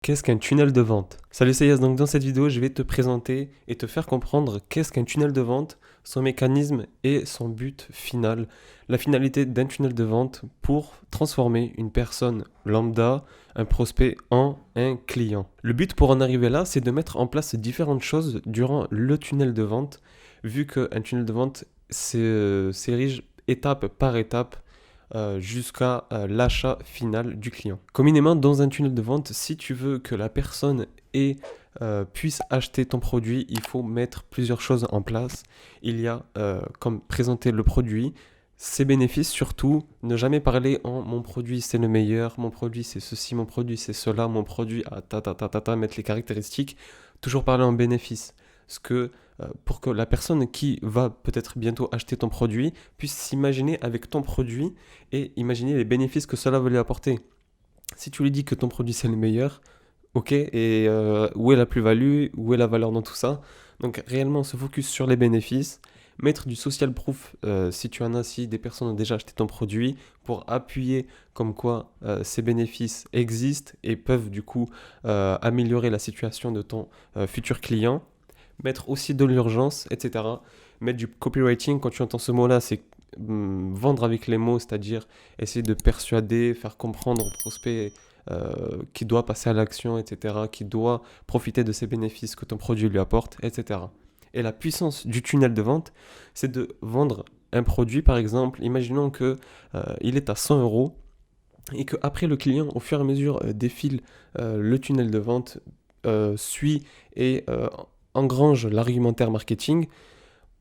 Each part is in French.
Qu'est-ce qu'un tunnel de vente? Salut, c'est Yas. Donc dans cette vidéo, je vais te présenter et te faire comprendre qu'est-ce qu'un tunnel de vente, son mécanisme et son but final. La finalité d'un tunnel de vente pour transformer une personne lambda, un prospect, en un client. Le but pour en arriver là, c'est de mettre en place différentes choses durant le tunnel de vente, vu qu'un tunnel de vente s'érige étape par étape jusqu'à l'achat final du client. Communément, dans un tunnel de vente, si tu veux que la personne puisse acheter ton produit, il faut mettre plusieurs choses en place. Il y a comme présenter le produit, ses bénéfices surtout, ne jamais parler en mon produit c'est le meilleur, mon produit c'est ceci, mon produit c'est cela, mon produit mettre les caractéristiques, toujours parler en bénéfices. Ce que pour que la personne qui va peut-être bientôt acheter ton produit puisse s'imaginer avec ton produit et imaginer les bénéfices que cela va lui apporter. Si tu lui dis que ton produit c'est le meilleur, ok, et où est la plus-value, où est la valeur dans tout ça? Donc réellement se focus sur les bénéfices, mettre du social proof si tu en as, si des personnes ont déjà acheté ton produit, pour appuyer comme quoi ces bénéfices existent et peuvent du coup améliorer la situation de ton futur client. Mettre aussi de l'urgence, etc. Mettre du copywriting, quand tu entends ce mot-là, c'est vendre avec les mots, c'est-à-dire essayer de persuader, faire comprendre au prospect qui doit passer à l'action, etc., qui doit profiter de ces bénéfices que ton produit lui apporte, etc. Et la puissance du tunnel de vente, c'est de vendre un produit, par exemple, imaginons que il est à 100 euros et qu'après le client, au fur et à mesure, défile le tunnel de vente, suit et engrange l'argumentaire marketing,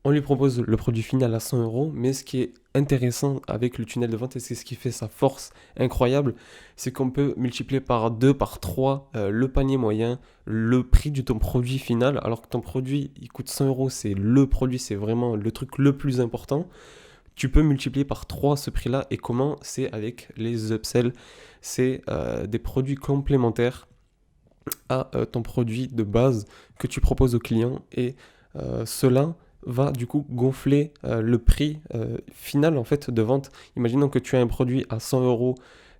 on lui propose le produit final à 100 euros, mais ce qui est intéressant avec le tunnel de vente, et c'est ce qui fait sa force incroyable, c'est qu'on peut multiplier par 2, par 3 le panier moyen, le prix de ton produit final, alors que ton produit, il coûte 100 euros, c'est le produit, c'est vraiment le truc le plus important. Tu peux multiplier par 3 ce prix-là, et comment? C'est avec les upsells, c'est des produits complémentaires à ton produit de base que tu proposes au client et cela va du coup gonfler le prix final en fait de vente. Imaginons que tu as un produit à 100 euros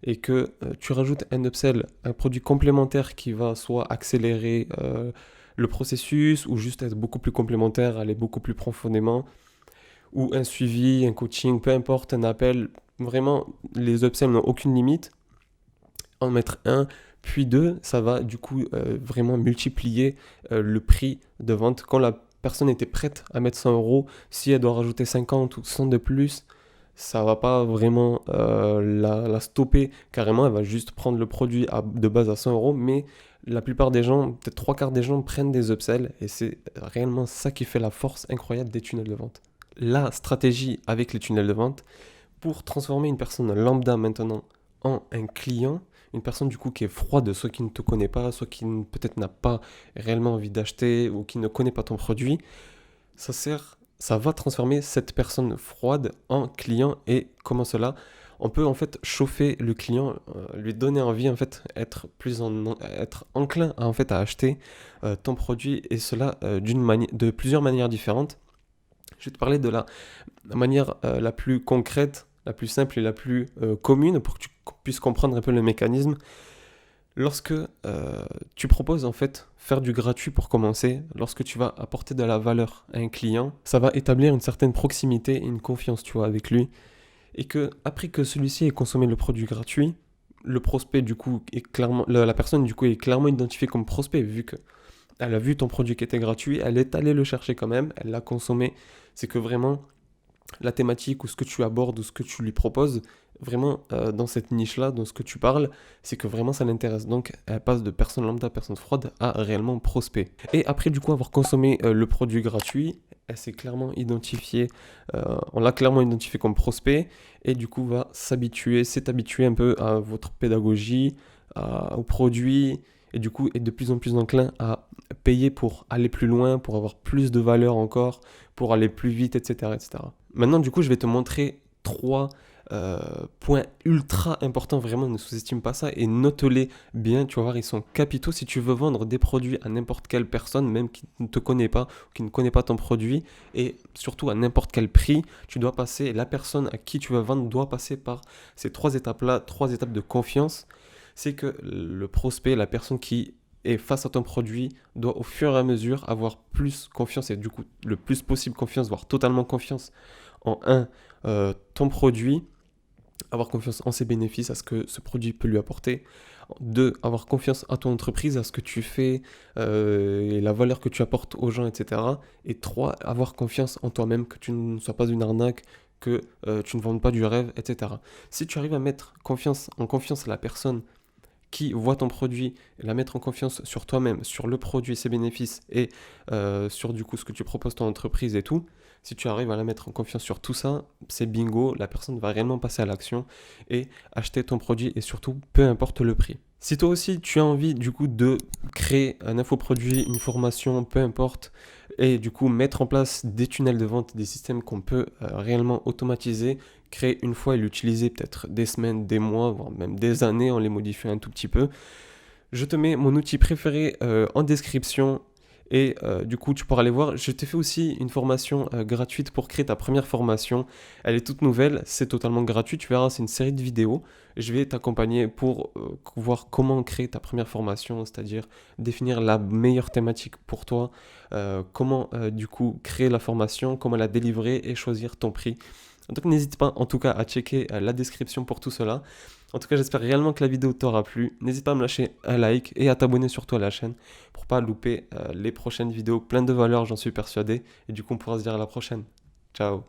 et que tu rajoutes un upsell, un produit complémentaire qui va soit accélérer le processus ou juste être beaucoup plus complémentaire, aller beaucoup plus profondément, ou un suivi, un coaching, peu importe, un appel. Vraiment, les upsells n'ont aucune limite. En mettre un, puis deux, ça va du coup vraiment multiplier le prix de vente. Quand la personne était prête à mettre 100 euros, si elle doit rajouter 50 ou 100 de plus, ça va pas vraiment la stopper carrément. Elle va juste prendre le produit de base à 100 euros, mais la plupart des gens, peut-être trois quarts des gens, prennent des upsells et c'est réellement ça qui fait la force incroyable des tunnels de vente. La stratégie avec les tunnels de vente pour transformer une personne lambda maintenant en un client, une personne du coup qui est froide, soit qui ne te connaît pas, soit qui peut-être n'a pas réellement envie d'acheter ou qui ne connaît pas ton produit, ça va transformer cette personne froide en client. Et comment cela? On peut en fait chauffer le client, lui donner envie en fait, être enclin à, en fait à acheter ton produit, et cela de plusieurs manières différentes. Je vais te parler de la manière la plus concrète, la plus simple et la plus commune pour que tu puisses comprendre un peu le mécanisme. Lorsque tu proposes en fait faire du gratuit pour commencer, lorsque tu vas apporter de la valeur à un client, ça va établir une certaine proximité et une confiance, tu vois, avec lui. Et que après que celui-ci ait consommé le produit gratuit, le prospect du coup est clairement, la personne du coup est clairement identifiée comme prospect, vu que elle a vu ton produit qui était gratuit, elle est allée le chercher quand même, elle l'a consommé. C'est que vraiment la thématique ou ce que tu abordes ou ce que tu lui proposes, vraiment dans cette niche-là, dans ce que tu parles, c'est que vraiment ça l'intéresse. Donc elle passe de personne lambda, personne froide à réellement prospect. Et après du coup avoir consommé le produit gratuit, elle s'est clairement identifiée, on l'a clairement identifié comme prospect, et du coup s'est habitué un peu à votre pédagogie, au produit, et du coup est de plus en plus enclin à payer pour aller plus loin, pour avoir plus de valeur encore, pour aller plus vite, etc., etc. Maintenant, du coup, je vais te montrer trois points ultra importants. Vraiment, ne sous-estime pas ça et note-les bien. Tu vas voir, ils sont capitaux si tu veux vendre des produits à n'importe quelle personne, même qui ne te connaît pas ou qui ne connaît pas ton produit, et surtout à n'importe quel prix. Tu dois passer, la personne à qui tu veux vendre doit passer par ces trois étapes-là, trois étapes de confiance. c'est que le prospect, la personne qui est face à ton produit, doit au fur et à mesure avoir plus confiance et du coup le plus possible confiance, voire totalement confiance en ton produit, avoir confiance en ses bénéfices, à ce que ce produit peut lui apporter. Deux, avoir confiance à ton entreprise, à ce que tu fais, et la valeur que tu apportes aux gens, etc. Et trois, avoir confiance en toi-même, que tu ne sois pas une arnaque, que tu ne vendes pas du rêve, etc. Si tu arrives à mettre en confiance la personne qui voit ton produit, et la mettre en confiance sur toi-même, sur le produit, ses bénéfices et sur du coup ce que tu proposes ton entreprise et tout, si tu arrives à la mettre en confiance sur tout ça, c'est bingo, la personne va réellement passer à l'action et acheter ton produit et surtout peu importe le prix. Si toi aussi tu as envie du coup de créer un infoproduit, une formation, peu importe, et du coup mettre en place des tunnels de vente, des systèmes qu'on peut réellement automatiser, créer une fois et l'utiliser peut-être des semaines, des mois, voire même des années en les modifiant un tout petit peu, je te mets mon outil préféré en description et du coup tu pourras aller voir. Je t'ai fait aussi une formation gratuite pour créer ta première formation. Elle est toute nouvelle, c'est totalement gratuit, tu verras, c'est une série de vidéos. Je vais t'accompagner pour voir comment créer ta première formation, c'est-à-dire définir la meilleure thématique pour toi, comment du coup créer la formation, comment la délivrer et choisir ton prix. Donc n'hésite pas en tout cas à checker la description pour tout cela. En tout cas, j'espère réellement que la vidéo t'aura plu. N'hésite pas à me lâcher un like et à t'abonner surtout à la chaîne pour pas louper les prochaines vidéos pleines de valeur, j'en suis persuadé. Et du coup, on pourra se dire à la prochaine. Ciao.